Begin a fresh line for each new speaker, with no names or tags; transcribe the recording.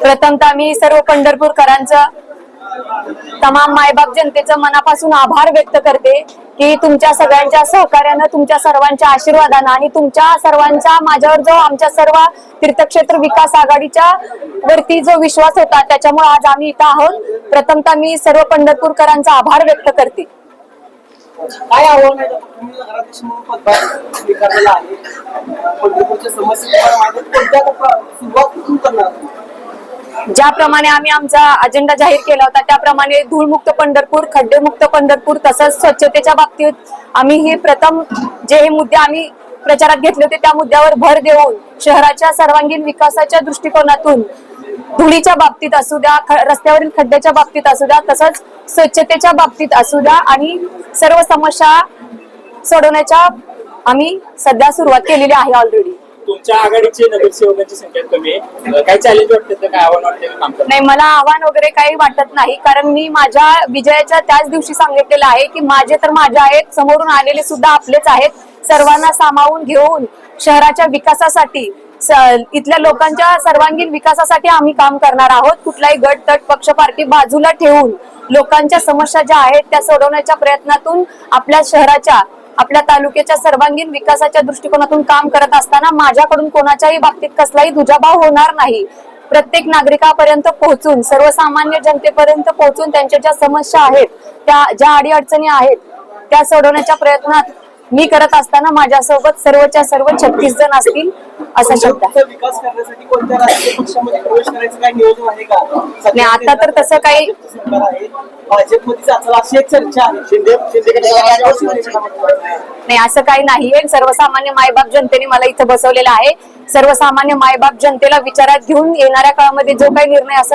प्रथमतः मी सर्व पंढरपूरकरांचं, तमाम मायबाप जनतेचं मनापासून आभार व्यक्त करते की तुमच्या सगळ्यांच्या सहकार्यानं, तुमच्या सर्वांच्या आशीर्वादानं आणि तुमच्या सर्वांचा माझ्यावर जो आमच्या सर्व तीर्थक्षेत्र विकास आघाडीच्या वरती जो विश्वास होता त्याच्यामुळे आज आम्ही इथं आहोत. प्रथमतः मी सर्व पंढरपूरकरांचा आभार व्यक्त करते.
काय आव्हान आहे तुम्ही नगराध्यक्ष म्हणून पदभार स्वीकारलेला आहे, पंढरपूरच्या समस्या कोणत्या सुरुवात कुठून करणार?
ज्याप्रमाणे आम्ही आमचा अजेंडा जाहीर केला होता त्याप्रमाणे धूळमुक्त पंढरपूर, खड्डेमुक्त पंढरपूर, तसंच स्वच्छतेच्या बाबतीत आम्ही हे प्रथम जे हे मुद्दे आम्ही प्रचारात घेतले होते त्या मुद्द्यावर भर देऊन शहराच्या सर्वांगीण विकासाच्या दृष्टिकोनातून धुळीच्या बाबतीत असू द्या, रस्त्यावरील खड्ड्याच्या बाबतीत असू द्या, तसंच स्वच्छतेच्या बाबतीत असू द्या आणि सर्व समस्या सोडवण्याच्या आम्ही सध्या सुरुवात केलेली आहे ऑलरेडी.
तुमच्या आघाडीची नगरसेवकांची संख्या कमी आहे, काय चॅलेंज वाटतं तर काय आव्हान वाटतं काम करण्याचं?
नाही, मला आव्हान वगैरे काही वाटत नाही, कारण मी माझ्या विजयाच्या त्याच दिवशी सांगितलेलं आहे की माझे तर माझे आहेत, समोरून आलेले सुद्धा आपलेच आहेत. सर्वांना सामावून घेऊन शहराच्या विकासासाठी, इथल्या लोकांच्या सर्वांगीण विकासासाठी आम्ही काम करणार आहोत. कुठलाही गट तट पक्ष पार्टी बाजूला ठेवून लोकांच्या समस्या ज्या आहेत त्या सोडवण्याच्या प्रयत्नातून आपल्या शहराच्या, आपल्या तालुक्याच्या सर्वांगीण विकासाच्या दृष्टिकोनातून काम करत असताना माझ्याकडून कोणाच्याही बाबतीत कसलाही दुजाभाव होणार नाही. प्रत्येक नागरिकापर्यंत पोहोचून, सर्वसामान्य जनतेपर्यंत पोहोचून त्यांच्या ज्या समस्या आहेत, त्या ज्या अडीअडचणी आहेत त्या सोडवण्याच्या प्रयत्नात मी करत असताना माझ्यासोबत सर्वच्या सर्व 36 जण असतील असा शब्द आहे.
विकास करण्यासाठी कोणत्या राजकीय पक्षामध्ये प्रवेश करायचं काही नियोजन आहे का?
नाही, आता तर तसं काही
भाजपमध्ये जाचाल अशी एक चर्चा आहे.
नाही, असं काही नाहीये. सर्वसामान्य मायबाप जनतेने मला इथं बसवलेलं आहे. सर्वसामान्य मायबाप जनतेला विचारात घेऊन येणाऱ्या काळामध्ये जो काही निर्णय असेल